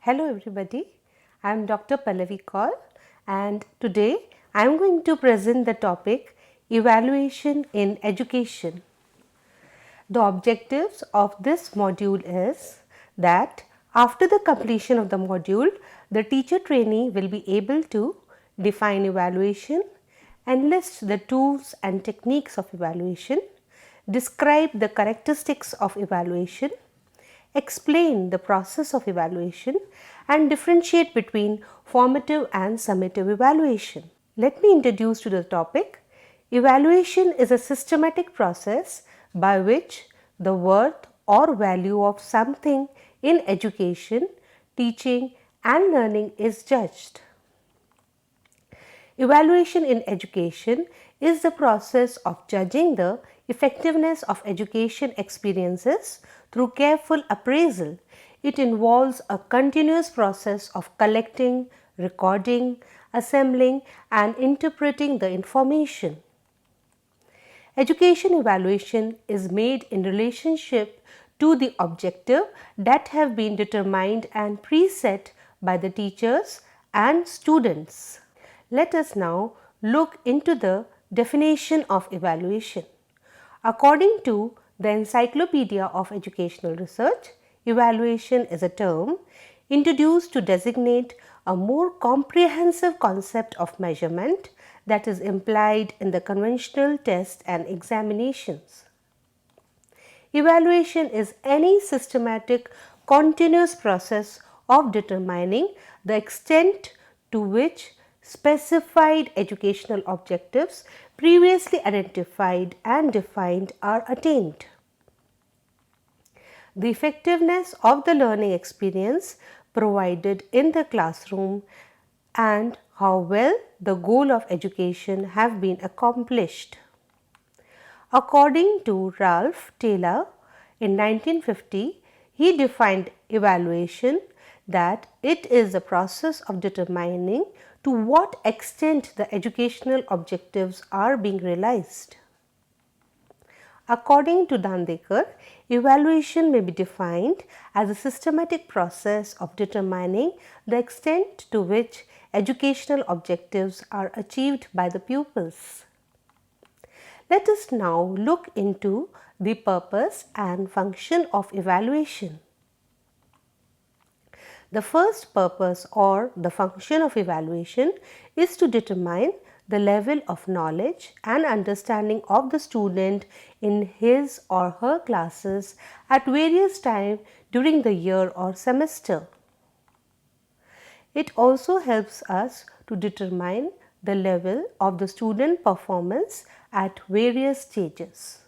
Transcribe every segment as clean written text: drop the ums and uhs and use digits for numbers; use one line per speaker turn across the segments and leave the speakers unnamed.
Hello everybody, I am Dr. Pallavi Kaul and today I am going to present the topic Evaluation in Education. The objectives of this module is that after the completion of the module, the teacher trainee will be able to define evaluation, enlist the tools and techniques of evaluation, describe the characteristics of evaluation, explain the process of evaluation and differentiate between formative and summative evaluation. Let me introduce to the topic. Evaluation is a systematic process by which the worth or value of something in education, teaching and learning is judged. Evaluation in education is the process of judging the effectiveness of education experiences through careful appraisal. It involves a continuous process of collecting, recording, assembling and interpreting the information. Education evaluation is made in relationship to the objective that have been determined and preset by the teachers and students. Let us now look into the definition of evaluation. According to the Encyclopedia of Educational Research, evaluation is a term introduced to designate a more comprehensive concept of measurement that is implied in the conventional tests and examinations. Evaluation is any systematic, continuous process of determining the extent to which specified educational objectives previously identified and defined are attained. The effectiveness of the learning experience provided in the classroom and how well the goal of education have been accomplished. According to Ralph Taylor in 1950, he defined evaluation that it is a process of determining to what extent the educational objectives are being realized. According to Dandekar, evaluation may be defined as a systematic process of determining the extent to which educational objectives are achieved by the pupils. Let us now look into the purpose and function of evaluation. The first purpose or the function of evaluation is to determine the level of knowledge and understanding of the student in his or her classes at various times during the year or semester. It also helps us to determine the level of the student performance at various stages.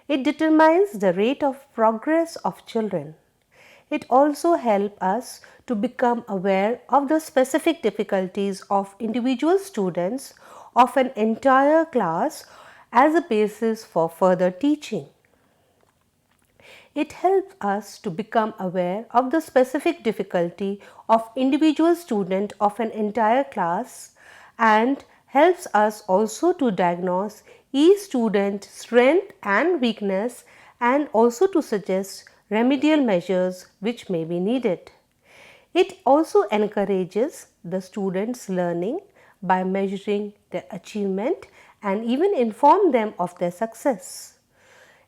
It determines the rate of progress of children. It also helps us to become aware of the specific difficulties of individual students of an entire class as a basis for further teaching. It helps us to become aware of the specific difficulty of individual student of an entire class and helps us also to diagnose each student's strength and weakness and also to suggest remedial measures which may be needed. It also encourages the students' learning by measuring their achievement and even inform them of their success.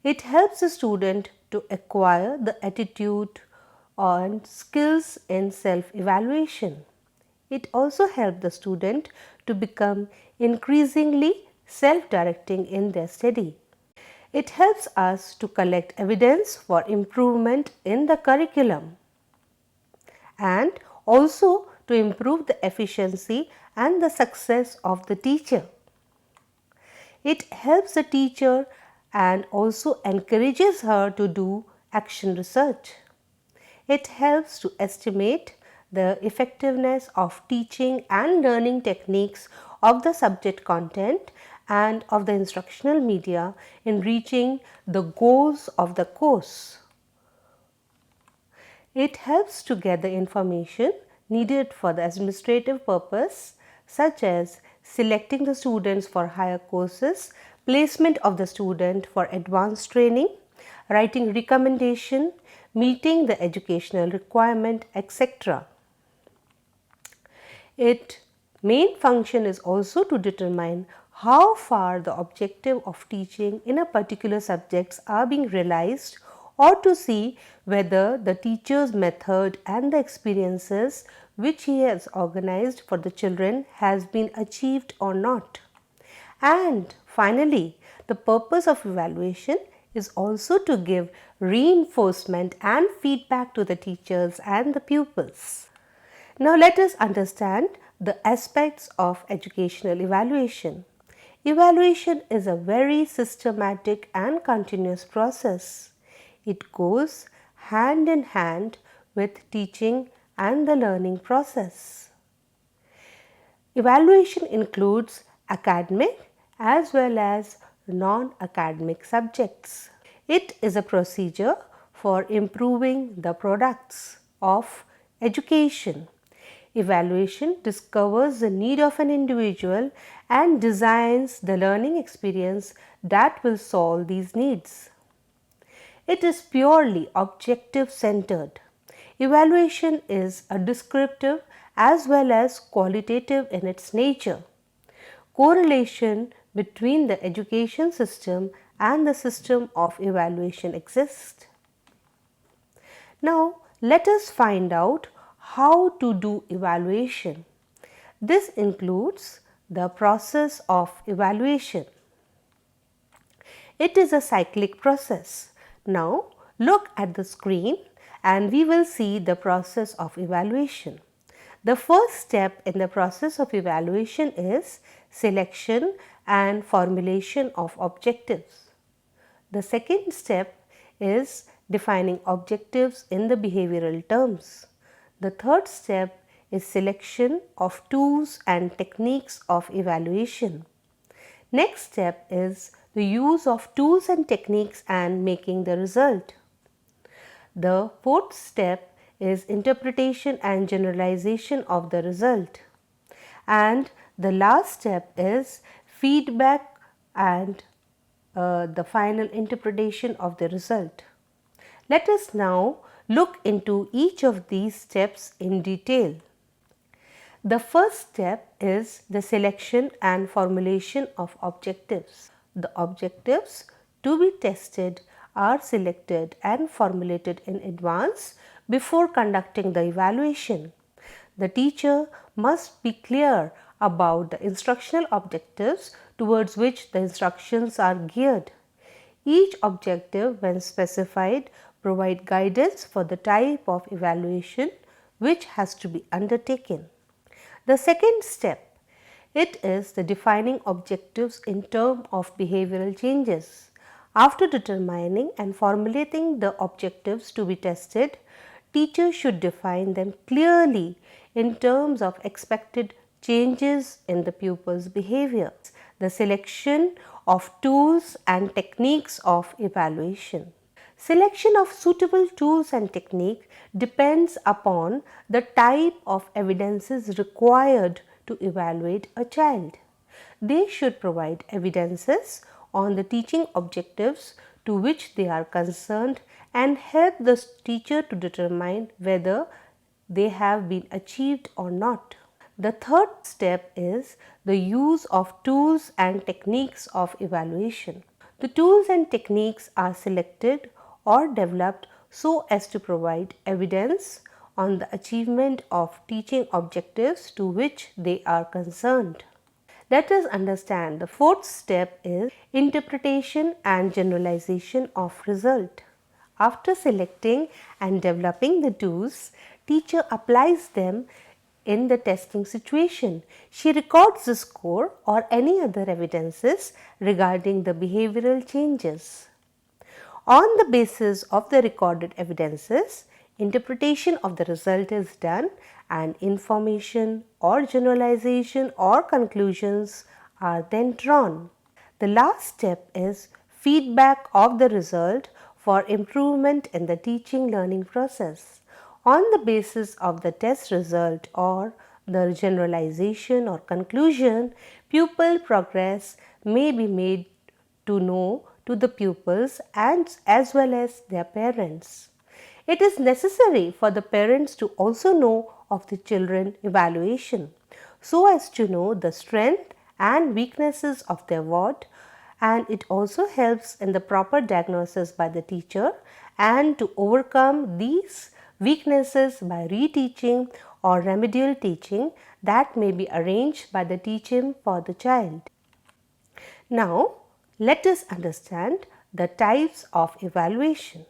It helps the student to acquire the attitude and skills in self-evaluation. It also helps the student to become increasingly self-directing in their study. It helps us to collect evidence for improvement in the curriculum and also to improve the efficiency and the success of the teacher. It helps the teacher and also encourages her to do action research. It helps to estimate the effectiveness of teaching and learning techniques of the subject content and of the instructional media in reaching the goals of the course. It helps to gather information needed for the administrative purpose such as selecting the students for higher courses, placement of the student for advanced training, writing recommendation, meeting the educational requirement, etc. Its main function is also to determine how far the objective of teaching in a particular subjects are being realized, or to see whether the teacher's method and the experiences which he has organized for the children has been achieved or not. And finally, the purpose of evaluation is also to give reinforcement and feedback to the teachers and the pupils. Now let us understand the aspects of educational evaluation. Evaluation is a very systematic and continuous process. It goes hand in hand with teaching and the learning process. Evaluation includes academic as well as non-academic subjects. It is a procedure for improving the products of education. Evaluation discovers the need of an individual and designs the learning experience that will solve these needs. It is purely objective centered. Evaluation is a descriptive as well as qualitative in its nature. Correlation between the education system and the system of evaluation exists. Now, let us find out how to do evaluation. This includes the process of evaluation. It is a cyclic process. Now, look at the screen and we will see the process of evaluation. The first step in the process of evaluation is selection and formulation of objectives. The second step is defining objectives in the behavioral terms. The third step is selection of tools and techniques of evaluation. Next step is the use of tools and techniques and making the result. The fourth step is interpretation and generalization of the result. And the last step is feedback and the final interpretation of the result. Let us now look into each of these steps in detail. The first step is the selection and formulation of objectives. The objectives to be tested are selected and formulated in advance before conducting the evaluation. The teacher must be clear about the instructional objectives towards which the instructions are geared. Each objective, when specified, provide guidance for the type of evaluation which has to be undertaken. The second step, it is the defining objectives in terms of behavioral changes. After determining and formulating the objectives to be tested, teachers should define them clearly in terms of expected changes in the pupil's behavior. The selection of tools and techniques of evaluation. Selection of suitable tools and technique depends upon the type of evidences required to evaluate a child. They should provide evidences on the teaching objectives to which they are concerned and help the teacher to determine whether they have been achieved or not. The third step is the use of tools and techniques of evaluation. The tools and techniques are selected or developed so as to provide evidence on the achievement of teaching objectives to which they are concerned. Let us understand the fourth step is interpretation and generalization of result. After selecting and developing the tools, teacher applies them in the testing situation. She records the score or any other evidences regarding the behavioral changes. On the basis of the recorded evidences, interpretation of the result is done and information or generalization or conclusions are then drawn. The last step is feedback of the result for improvement in the teaching learning process. On the basis of the test result or the generalization or conclusion, pupil progress may be made to know to the pupils and as well as their parents. It is necessary for the parents to also know of the children evaluation so as to know the strength and weaknesses of their ward, and it also helps in the proper diagnosis by the teacher and to overcome these weaknesses by reteaching or remedial teaching that may be arranged by the teacher for the child. Now, let us understand the types of evaluation.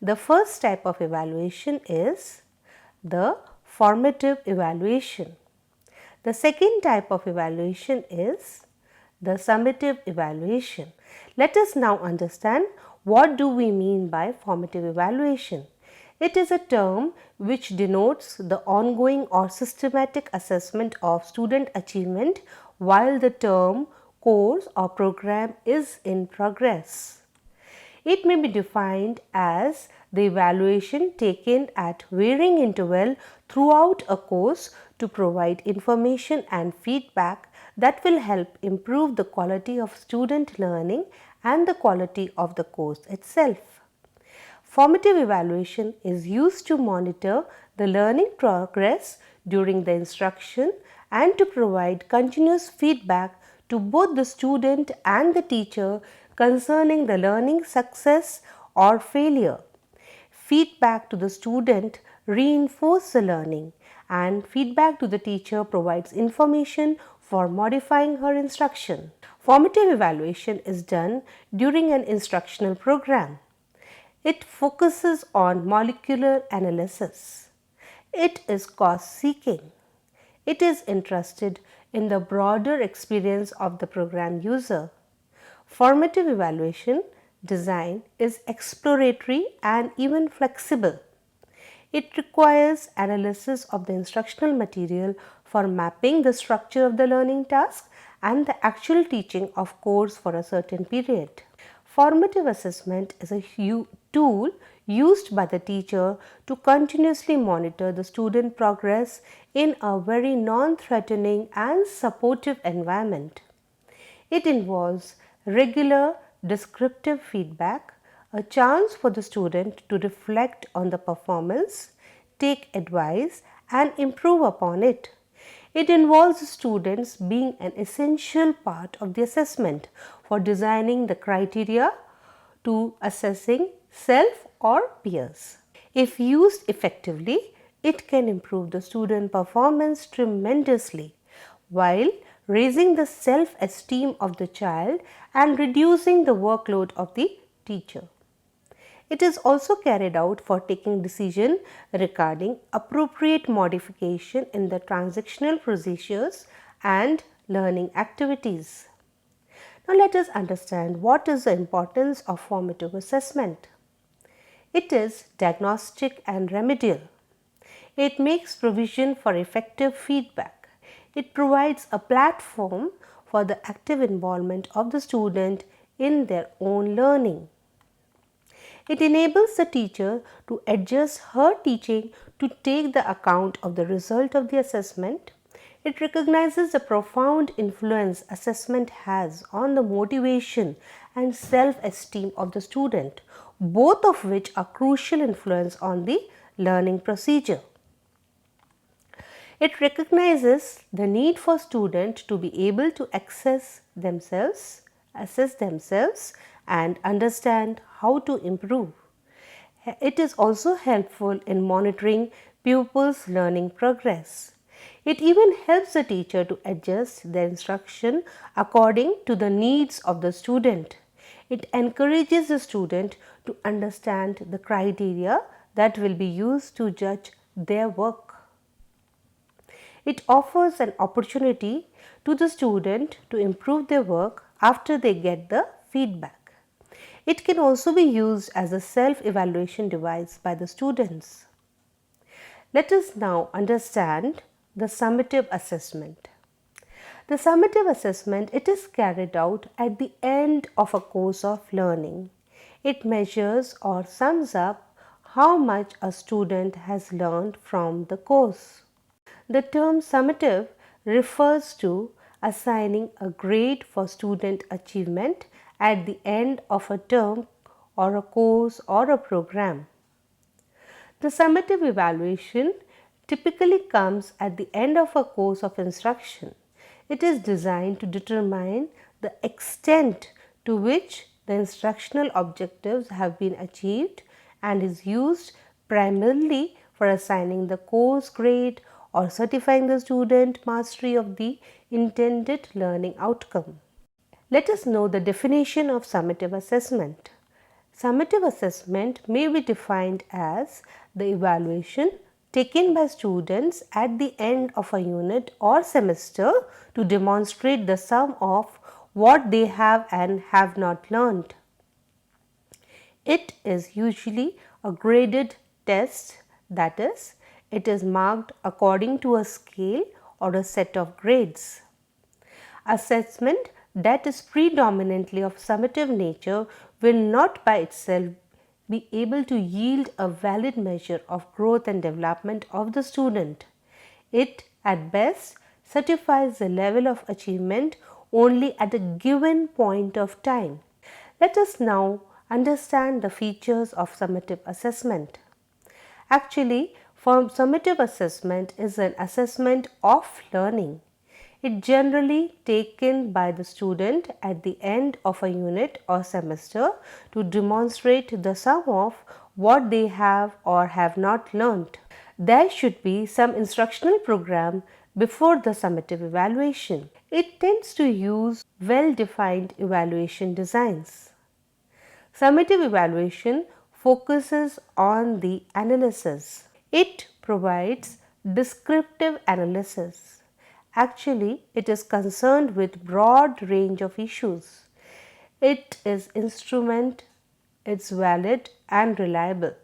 The first type of evaluation is the formative evaluation. The second type of evaluation is the summative evaluation. Let us now understand what do we mean by formative evaluation. It is a term which denotes the ongoing or systematic assessment of student achievement while the term course or program is in progress. It may be defined as the evaluation taken at varying interval throughout a course to provide information and feedback that will help improve the quality of student learning and the quality of the course itself. Formative evaluation is used to monitor the learning progress during the instruction and to provide continuous feedback to both the student and the teacher concerning the learning success or failure. Feedback to the student reinforces the learning, and feedback to the teacher provides information for modifying her instruction. Formative evaluation is done during an instructional program. It focuses on molecular analysis. It is cost seeking. It is interested in the broader experience of the program user. Formative evaluation design is exploratory and even flexible. It requires analysis of the instructional material for mapping the structure of the learning task and the actual teaching of course for a certain period. Formative assessment is a tool used by the teacher to continuously monitor the student progress in a very non-threatening and supportive environment. It involves regular descriptive feedback, a chance for the student to reflect on the performance, take advice, and improve upon it. It involves students being an essential part of the assessment for designing the criteria to assessing self or peers. If used effectively, it can improve the student performance tremendously while raising the self-esteem of the child and reducing the workload of the teacher. It is also carried out for taking decision regarding appropriate modification in the transactional procedures and learning activities. Now let us understand what is the importance of formative assessment. It is diagnostic and remedial. It makes provision for effective feedback. It provides a platform for the active involvement of the student in their own learning. It enables the teacher to adjust her teaching to take the account of the result of the assessment. It recognizes the profound influence assessment has on the motivation and self-esteem of the student, both of which are crucial influence on the learning procedure. It recognizes the need for students to be able to assess themselves and understand how to improve. It is also helpful in monitoring pupils' learning progress. It even helps the teacher to adjust their instruction according to the needs of the student. It encourages the student to understand the criteria that will be used to judge their work. It offers an opportunity to the student to improve their work after they get the feedback. It can also be used as a self-evaluation device by the students. Let us now understand the summative assessment. The summative assessment, it is carried out at the end of a course of learning. It measures or sums up how much a student has learned from the course. The term summative refers to assigning a grade for student achievement at the end of a term or a course or a program. The summative evaluation typically comes at the end of a course of instruction. It is designed to determine the extent to which the instructional objectives have been achieved and is used primarily for assigning the course grade or certifying the student mastery of the intended learning outcome. Let us know the definition of summative assessment. Summative assessment may be defined as the evaluation taken by students at the end of a unit or semester to demonstrate the sum of what they have and have not learned. It is usually a graded test, that is, it is marked according to a scale or a set of grades. Assessment that is predominantly of summative nature will not by itself be able to yield a valid measure of growth and development of the student. It at best certifies the level of achievement only at a given point of time. Let us now understand the features of summative assessment. Actually, summative assessment is an assessment of learning. It generally taken by the student at the end of a unit or semester to demonstrate the sum of what they have or have not learnt. There should be some instructional program before the summative evaluation. It tends to use well-defined evaluation designs. Summative evaluation focuses on the analysis. It provides descriptive analysis. Actually, it is concerned with broad range of issues. It is instrument, it's valid and reliable.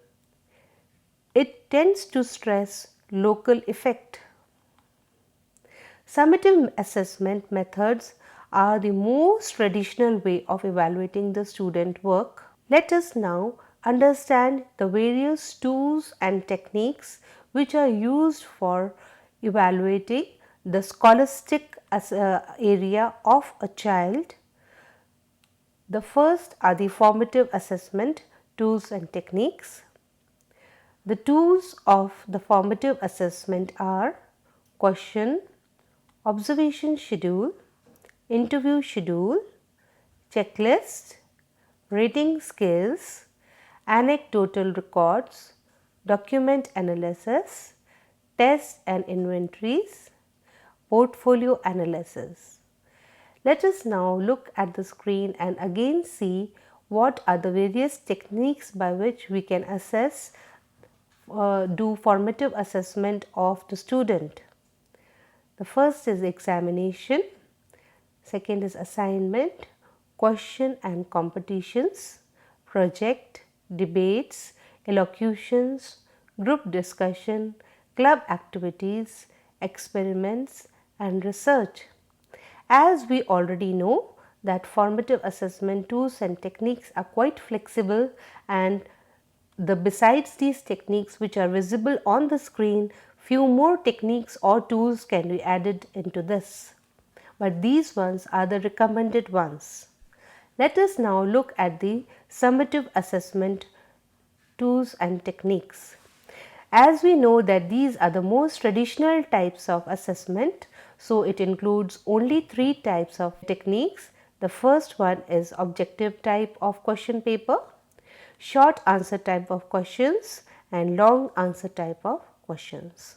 It tends to stress local effect. Summative assessment methods are the most traditional way of evaluating the student work. Let us now understand the various tools and techniques which are used for evaluating the scholastic area of a child. The first are the formative assessment tools and techniques. The tools of the formative assessment are question, observation schedule, interview schedule, checklist, rating scales, anecdotal records, document analysis, tests and inventories, portfolio analysis. Let us now look at the screen and again see what are the various techniques by which we can assess, do formative assessment of the student. The first is examination, second is assignment, question and competitions, project, debates, elocutions, group discussion, club activities, experiments and research. As we already know that formative assessment tools and techniques are quite flexible, and besides these techniques which are visible on the screen, few more techniques or tools can be added into this, but these ones are the recommended ones. Let us now look at the summative assessment tools and techniques. As we know that these are the most traditional types of assessment, so it includes only 3 types of techniques. The first one is objective type of question paper, short answer type of questions and long answer type of questions.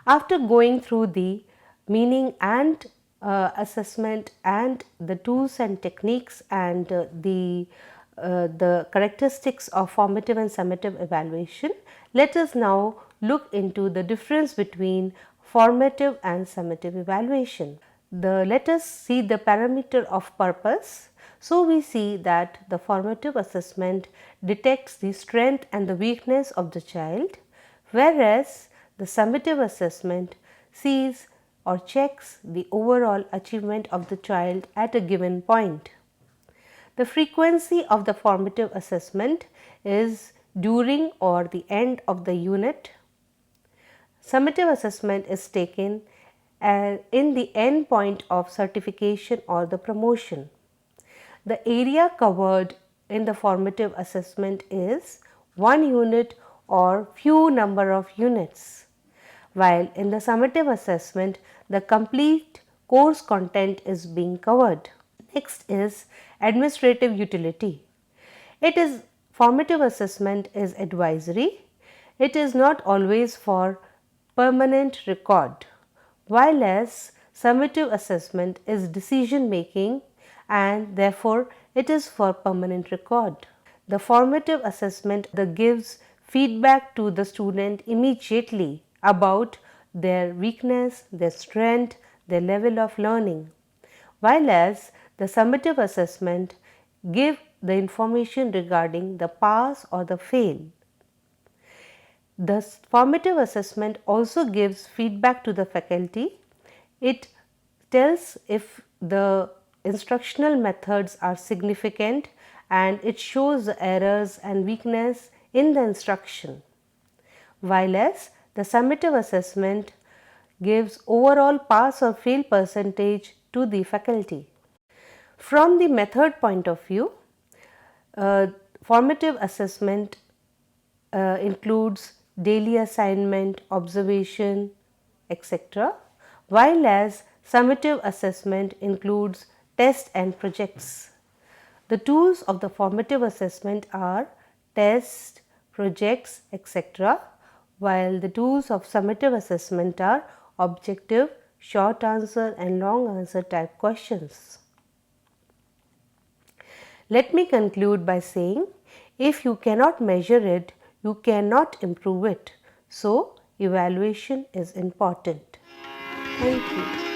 After going through the meaning and assessment and the tools and techniques and the characteristics of formative and summative evaluation, let us now look into the difference between formative and summative evaluation. Let us see the parameter of purpose. So, we see that the formative assessment detects the strength and the weakness of the child, whereas the summative assessment sees or checks the overall achievement of the child at a given point. The frequency of the formative assessment is during or the end of the unit. Summative assessment is taken in the end point of certification or the promotion. The area covered in the formative assessment is 1 unit or few number of units, while in the summative assessment the complete course content is being covered. Next is administrative utility. It is formative assessment is advisory. It is not always for permanent record, while as summative assessment is decision making and therefore it is for permanent record. The formative assessment that gives feedback to the student immediately about their weakness, their strength, their level of learning, while as the summative assessment give the information regarding the pass or the fail. The formative assessment also gives feedback to the faculty. It tells if the instructional methods are significant and it shows the errors and weakness in the instruction, while as the summative assessment gives overall pass or fail percentage to the faculty. From the method point of view, formative assessment includes daily assignment, observation, etc., while as summative assessment includes tests and projects. The tools of the formative assessment are tests, projects, etc., while the tools of summative assessment are objective, short answer and long answer type questions. Let me conclude by saying, if you cannot measure it, you cannot improve it. So, evaluation is important. Thank you.